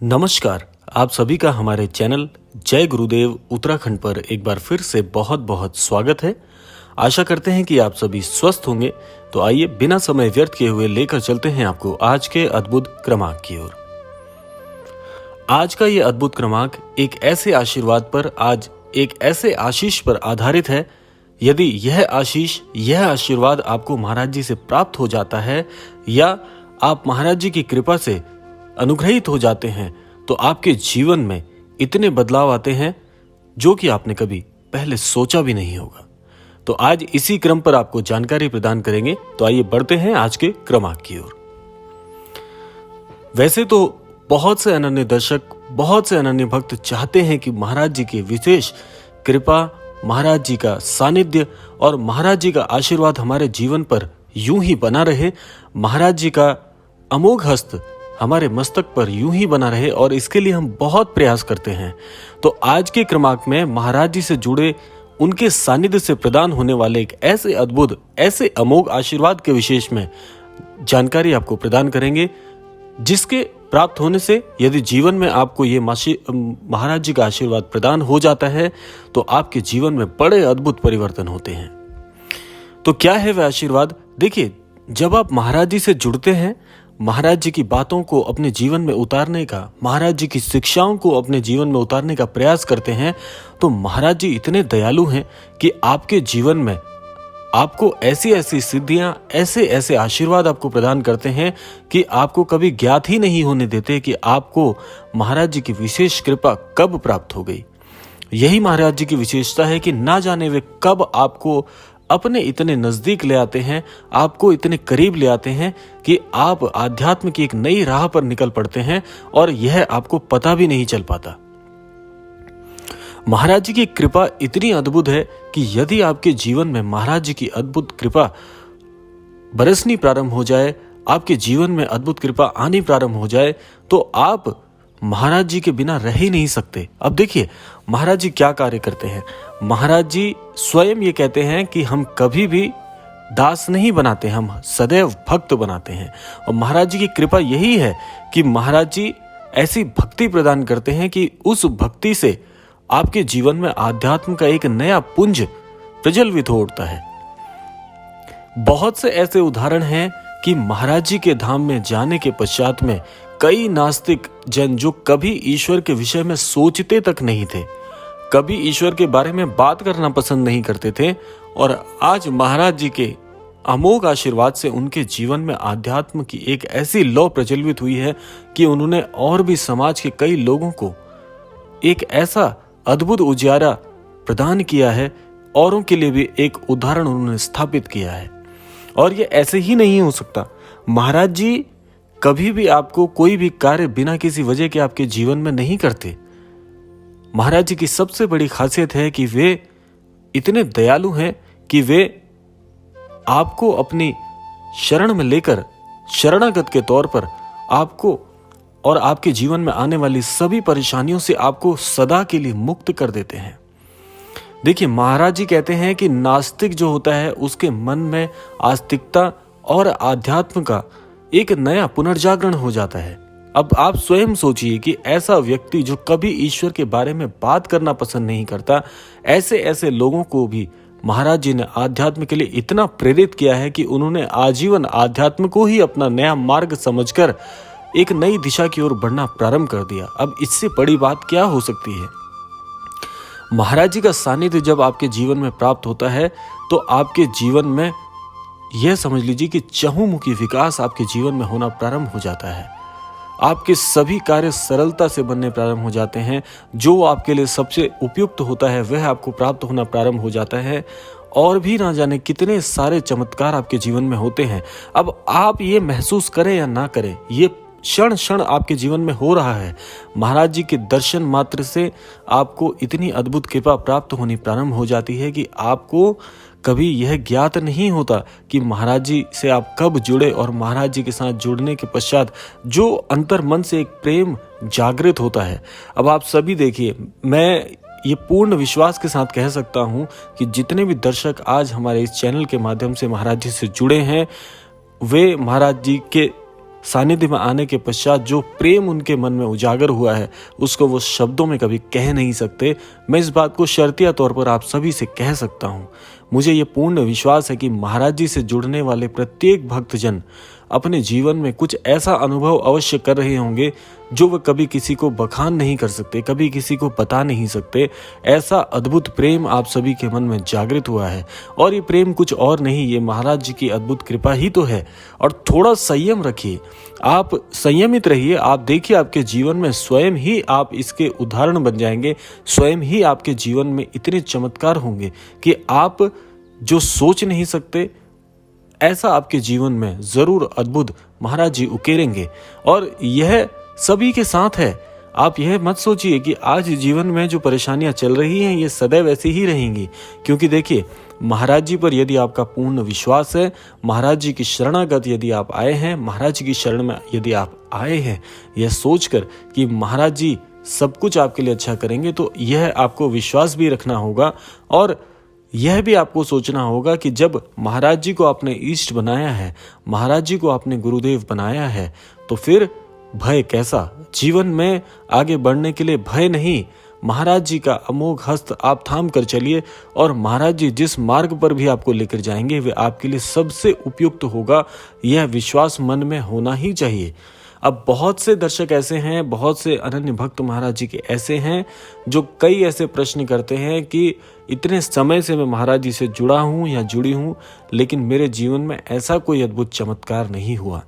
नमस्कार। आप सभी का हमारे चैनल जय गुरुदेव उत्तराखंड पर एक बार फिर से बहुत बहुत स्वागत है। आशा करते हैं कि आप सभी स्वस्थ होंगे। तो आइए बिना समय व्यर्थ किए हुए लेकर चलते हैं आपको आज के अद्भुत क्रमांक की ओर। आज का ये अद्भुत क्रमांक एक ऐसे आशीष पर आधारित है। यदि यह आशीर्वाद आपको महाराज जी से प्राप्त हो जाता है या आप महाराज जी की कृपा से अनुग्रहित हो जाते हैं तो आपके जीवन में इतने बदलाव आते हैं जो कि आपने कभी पहले सोचा भी नहीं होगा। तो आज इसी क्रम पर आपको जानकारी प्रदान करेंगे। तो आइए बढ़ते हैं आज के क्रमांक की ओर। वैसे तो बहुत से अनन्य दर्शक, बहुत से अनन्य भक्त चाहते हैं कि महाराज जी की विशेष कृपा, महाराज जी का सानिध्य और महाराज जी का आशीर्वाद हमारे जीवन पर यूं ही बना रहे, महाराज जी का अमोघ हस्त हमारे मस्तक पर यूं ही बना रहे, और इसके लिए हम बहुत प्रयास करते हैं। तो आज के क्रमांक में महाराज जी से जुड़े उनके सानिध्य से प्रदान होने वाले एक ऐसे अद्भुत, ऐसे अमोघ आशीर्वाद के विशेष में जानकारी आपको प्रदान करेंगे, जिसके प्राप्त होने से यदि जीवन में आपको ये महाराज जी का आशीर्वाद प्रदान हो जाता है तो आपके जीवन में बड़े अद्भुत परिवर्तन होते हैं। तो क्या है वह आशीर्वाद? देखिए, जब आप महाराज जी से जुड़ते हैं, महाराज जी की बातों को अपने जीवन में उतारने का, महाराज जी की शिक्षाओं को अपने जीवन में उतारने का प्रयास करते हैं, तो महाराज जी इतने दयालु हैं कि आपके जीवन में आपको ऐसी ऐसी सिद्धियां, ऐसे ऐसे आशीर्वाद आपको प्रदान करते हैं कि आपको कभी ज्ञात ही नहीं होने देते कि आपको महाराज जी की विशेष कृपा कब प्राप्त हो गई। यही महाराज जी की विशेषता है कि ना जाने वे कब आपको अपने इतने नजदीक ले आते हैं, आपको इतने करीब ले आते हैं कि आप आध्यात्म की एक नई राह पर निकल पड़ते हैं और यह आपको पता भी नहीं चल पाता। महाराज जी की कृपा इतनी अद्भुत है कि यदि आपके जीवन में महाराज जी की अद्भुत कृपा बरसनी प्रारंभ हो जाए, आपके जीवन में अद्भुत कृपा आनी प्रारंभ हो जाए, तो आप महाराज जी के बिना रह ही नहीं सकते। अब देखिए, महाराज जी क्या कार्य करते हैं। महाराज जी स्वयं ये कहते हैं कि हम कभी भी दास नहीं बनाते, हम सदैव भक्त बनाते हैं। और महाराज जी की कृपा यही है कि महाराज जी ऐसी भक्ति प्रदान करते हैं कि उस भक्ति से आपके जीवन में आध्यात्म का एक नया पुंज प्रज्वलित हो उठता है। बहुत से ऐसे उदाहरण हैं कि महाराज जी के धाम में जाने के पश्चात में कई नास्तिक जन, जो कभी ईश्वर के विषय में सोचते तक नहीं थे, कभी ईश्वर के बारे में बात करना पसंद नहीं करते थे, और आज महाराज जी के अमोघ आशीर्वाद से उनके जीवन में आध्यात्म की एक ऐसी लौ प्रज्वलित हुई है कि उन्होंने और भी समाज के कई लोगों को एक ऐसा अद्भुत उजियारा प्रदान किया है, औरों के लिए भी एक उदाहरण उन्होंने स्थापित किया है। और ये ऐसे ही नहीं हो सकता। महाराज जी कभी भी आपको कोई भी कार्य बिना किसी वजह के आपके जीवन में नहीं करते। महाराज जी की सबसे बड़ी खासियत है कि वे इतने दयालु हैं कि वे आपको अपनी शरण में लेकर शरणागत के तौर पर आपको और आपके जीवन में आने वाली सभी परेशानियों से आपको सदा के लिए मुक्त कर देते हैं। देखिए, महाराज जी कहते हैं कि नास्तिक जो होता है उसके मन में आस्तिकता और आध्यात्म का एक नया पुनर्जागरण हो जाता है। अब आप स्वयं सोचिए कि ऐसा व्यक्ति जो कभी ईश्वर के बारे में बात करना पसंद नहीं करता, ऐसे ऐसे लोगों को भी महाराज जी ने आध्यात्म के लिए इतना प्रेरित किया है कि उन्होंने आजीवन आध्यात्म को ही अपना नया मार्ग समझकर एक नई दिशा की ओर बढ़ना प्रारंभ कर दिया। अब इससे बड़ी बात क्या हो सकती है। महाराज जी का सानिध्य जब आपके जीवन में प्राप्त होता है तो आपके जीवन में यह समझ लीजिए कि चहुमुखी विकास आपके जीवन में होना प्रारंभ हो जाता है। आपके सभी कार्य सरलता से बनने प्रारंभ हो जाते हैं। जो आपके लिए सबसे उपयुक्त होता है वह आपको प्राप्त होना प्रारंभ हो जाता है, और भी ना जाने कितने सारे चमत्कार आपके जीवन में होते हैं। अब आप ये महसूस करें या ना करें, ये क्षण क्षण आपके जीवन में हो रहा है। महाराज जी के दर्शन मात्र से आपको इतनी अद्भुत कृपा प्राप्त होनी प्रारंभ हो जाती है कि आपको कभी यह ज्ञात नहीं होता कि महाराज जी से आप कब जुड़े, और महाराज जी के साथ जुड़ने के पश्चात जो अंतर मन से एक प्रेम जागृत होता है। अब आप सभी देखिए, मैं ये पूर्ण विश्वास के साथ कह सकता हूँ कि जितने भी दर्शक आज हमारे इस चैनल के माध्यम से महाराज जी से जुड़े हैं, वे महाराज जी के सानिध्य में आने के पश्चात जो प्रेम उनके मन में उजागर हुआ है उसको वो शब्दों में कभी कह नहीं सकते। मैं इस बात को शर्तिया तौर पर आप सभी से कह सकता हूँ। मुझे ये पूर्ण विश्वास है कि महाराज जी से जुड़ने वाले प्रत्येक भक्तजन अपने जीवन में कुछ ऐसा अनुभव अवश्य कर रहे होंगे जो वह कभी किसी को बखान नहीं कर सकते, कभी किसी को बता नहीं सकते। ऐसा अद्भुत प्रेम आप सभी के मन में जागृत हुआ है और ये प्रेम कुछ और नहीं, ये महाराज जी की अद्भुत कृपा ही तो है। और थोड़ा संयम रखिए, आप संयमित रहिए। आप देखिए आपके जीवन में स्वयं ही आप इसके उदाहरण बन जाएंगे, स्वयं ही आपके जीवन में इतने चमत्कार होंगे कि आप जो सोच नहीं सकते ऐसा आपके जीवन में जरूर अद्भुत महाराज जी उकेरेंगे। और यह सभी के साथ है। आप यह मत सोचिए कि आज जीवन में जो परेशानियां चल रही हैं ये सदैव ऐसी ही रहेंगी, क्योंकि देखिए महाराज जी पर यदि आपका पूर्ण विश्वास है, महाराज जी की शरणागत यदि आप आए हैं, महाराज जी की शरण में यदि आप आए हैं यह सोचकर कि महाराज जी सब कुछ आपके लिए अच्छा करेंगे, तो यह आपको विश्वास भी रखना होगा। और यह भी आपको सोचना होगा कि जब महाराज जी को आपने इष्ट बनाया है, महाराज जी को आपने गुरुदेव बनाया है, तो फिर भय कैसा? जीवन में आगे बढ़ने के लिए भय नहीं, महाराज जी का अमोघ हस्त आप थाम कर चलिए और महाराज जी जिस मार्ग पर भी आपको लेकर जाएंगे वे आपके लिए सबसे उपयुक्त होगा। यह विश्वास मन में होना ही चाहिए। अब बहुत से दर्शक ऐसे हैं, बहुत से अनन्य भक्त महाराज जी के ऐसे हैं जो कई ऐसे प्रश्न करते हैं कि इतने समय से मैं महाराज जी से जुड़ा हूं या जुड़ी हूं, लेकिन मेरे जीवन में ऐसा कोई अद्भुत चमत्कार नहीं हुआ।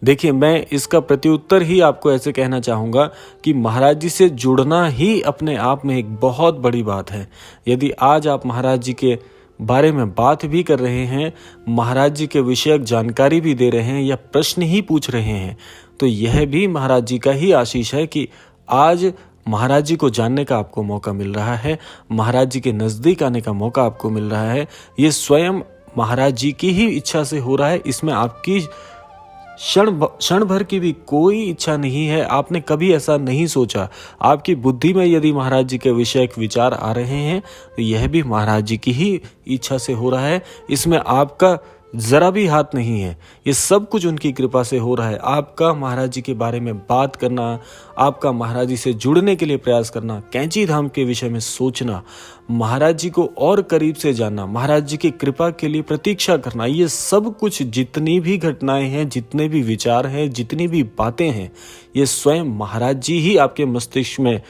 देखिए, मैं इसका प्रत्युत्तर ही आपको ऐसे कहना चाहूँगा कि महाराज जी से जुड़ना ही अपने आप में एक बहुत बड़ी बात है। यदि आज आप महाराज जी के बारे में बात भी कर रहे हैं, महाराज जी के विषयक जानकारी भी दे रहे हैं या प्रश्न ही पूछ रहे हैं, तो यह भी महाराज जी का ही आशीष है कि आज महाराज जी को जानने का आपको मौका मिल रहा है, महाराज जी के नज़दीक आने का मौका आपको मिल रहा है। ये स्वयं महाराज जी की ही इच्छा से हो रहा है। इसमें आपकी क्षण भर की भी कोई इच्छा नहीं है। आपने कभी ऐसा नहीं सोचा। आपकी बुद्धि में यदि महाराज जी के विषयक विचार आ रहे हैं तो यह भी महाराज जी की ही इच्छा से हो रहा है। इसमें आपका जरा भी हाथ नहीं है। ये सब कुछ उनकी कृपा से हो रहा है। आपका महाराज जी के बारे में बात करना, आपका महाराज जी से जुड़ने के लिए प्रयास करना, कैंची धाम के विषय में सोचना, महाराज जी को और करीब से जानना, महाराज जी की कृपा के लिए प्रतीक्षा करना, ये सब कुछ जितनी भी घटनाएं हैं, जितने भी विचार हैं, जितनी भी बातें हैं, ये स्वयं महाराज जी ही आपके मस्तिष्क में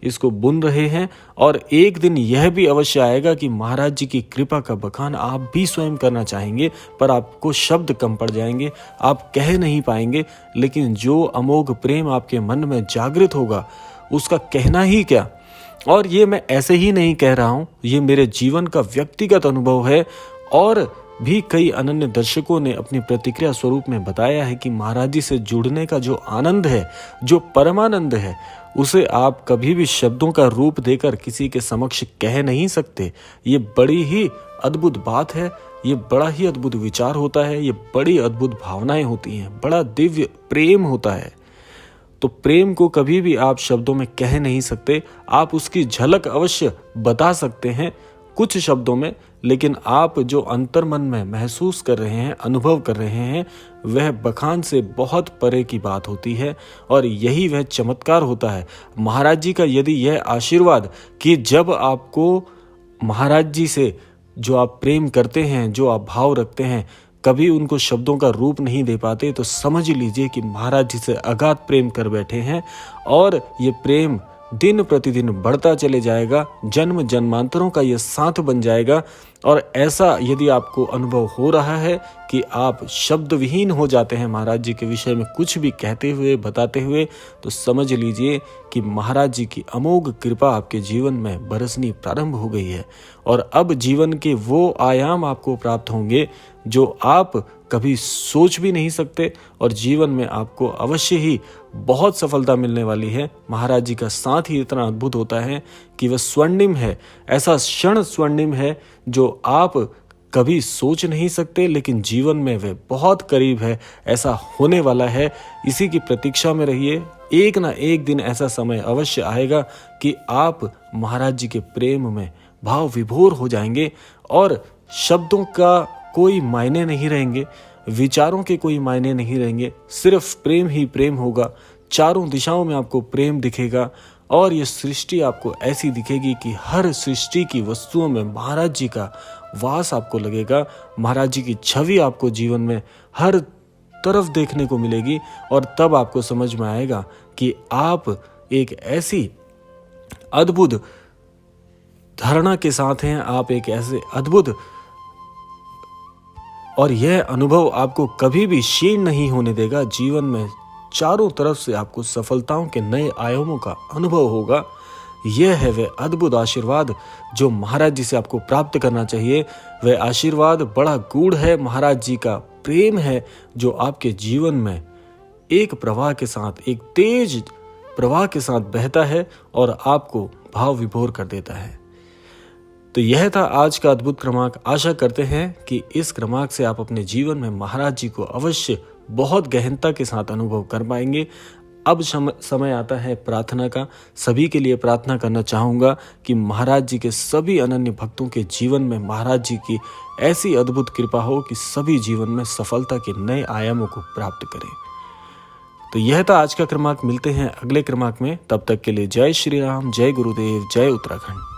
इसको बुन रहे हैं। और एक दिन यह भी अवश्य आएगा कि महाराज जी की कृपा का बखान आप भी स्वयं करना चाहेंगे, पर आपको शब्द कम पड़ जाएंगे, आप कह नहीं पाएंगे। लेकिन जो अमोघ प्रेम आपके मन में जागृत होगा उसका कहना ही क्या। और ये मैं ऐसे ही नहीं कह रहा हूँ, ये मेरे जीवन का व्यक्तिगत अनुभव है। और भी कई अनन्य दर्शकों ने अपनी प्रतिक्रिया स्वरूप में बताया है कि महाराज जी से जुड़ने का जो आनंद है, जो परमानंद है, उसे आप कभी भी शब्दों का रूप देकर किसी के समक्ष कह नहीं सकते। ये बड़ी ही अद्भुत बात है, ये बड़ा ही अद्भुत विचार होता है, ये बड़ी अद्भुत भावनाएं होती हैं, बड़ा दिव्य प्रेम होता है। तो प्रेम को कभी भी आप शब्दों में कह नहीं सकते। आप उसकी झलक अवश्य बता सकते हैं कुछ शब्दों में, लेकिन आप जो अंतर मन में महसूस कर रहे हैं, अनुभव कर रहे हैं, वह बखान से बहुत परे की बात होती है। और यही वह चमत्कार होता है महाराज जी का। यदि यह आशीर्वाद कि जब आपको महाराज जी से जो आप प्रेम करते हैं, जो आप भाव रखते हैं, कभी उनको शब्दों का रूप नहीं दे पाते, तो समझ लीजिए कि महाराज जी से अगाध प्रेम कर बैठे हैं। और ये प्रेम दिन प्रतिदिन बढ़ता चले जाएगा, जन्म जन्मांतरों का ये साथ बन जाएगा। और ऐसा यदि आपको अनुभव हो रहा है कि आप शब्द विहीन हो जाते हैं महाराज जी के विषय में कुछ भी कहते हुए, बताते हुए, तो समझ लीजिए कि महाराज जी की अमोघ कृपा आपके जीवन में बरसनी प्रारंभ हो गई है। और अब जीवन के वो आयाम आपको प्राप्त होंगे जो आप कभी सोच भी नहीं सकते, और जीवन में आपको अवश्य ही बहुत सफलता मिलने वाली है। महाराज जी का साथ ही इतना अद्भुत होता है कि वह स्वर्णिम है, ऐसा क्षण स्वर्णिम है जो आप कभी सोच नहीं सकते, लेकिन जीवन में वह बहुत करीब है, ऐसा होने वाला है। इसी की प्रतीक्षा में रहिए। एक ना एक दिन ऐसा समय अवश्य आएगा कि आप महाराज जी के प्रेम में भाव विभोर हो जाएंगे और शब्दों का कोई मायने नहीं रहेंगे। विचारों के कोई मायने नहीं रहेंगे, सिर्फ प्रेम ही प्रेम होगा। चारों दिशाओं में आपको प्रेम दिखेगा और ये सृष्टि आपको ऐसी दिखेगी कि हर सृष्टि की वस्तुओं में महाराज जी का वास आपको लगेगा। महाराज जी की छवि आपको जीवन में हर तरफ देखने को मिलेगी और तब आपको समझ में आएगा कि आप एक ऐसी अद्भुत धारणा के साथ हैं, आप एक ऐसे अद्भुत, और यह अनुभव आपको कभी भी क्षीण नहीं होने देगा। जीवन में चारों तरफ से आपको सफलताओं के नए आयामों का अनुभव होगा। यह है वह अद्भुत आशीर्वाद जो महाराज जी से आपको प्राप्त करना चाहिए। वह आशीर्वाद बड़ा गूढ़ है, महाराज जी का प्रेम है जो आपके जीवन में एक प्रवाह के साथ, एक तेज प्रवाह के साथ बहता है और आपको भाव विभोर कर देता है। तो यह था आज का अद्भुत क्रमांक। आशा करते हैं कि इस क्रमांक से आप अपने जीवन में महाराज जी को अवश्य बहुत गहनता के साथ अनुभव कर पाएंगे। अब समय आता है प्रार्थना का। सभी के लिए प्रार्थना करना चाहूँगा कि महाराज जी के सभी अनन्य भक्तों के जीवन में महाराज जी की ऐसी अद्भुत कृपा हो कि सभी जीवन में सफलता के नए आयामों को प्राप्त करें। तो यह था आज का क्रमांक। मिलते हैं अगले क्रमांक में, तब तक के लिए जय श्री राम, जय गुरुदेव, जय उत्तराखंड।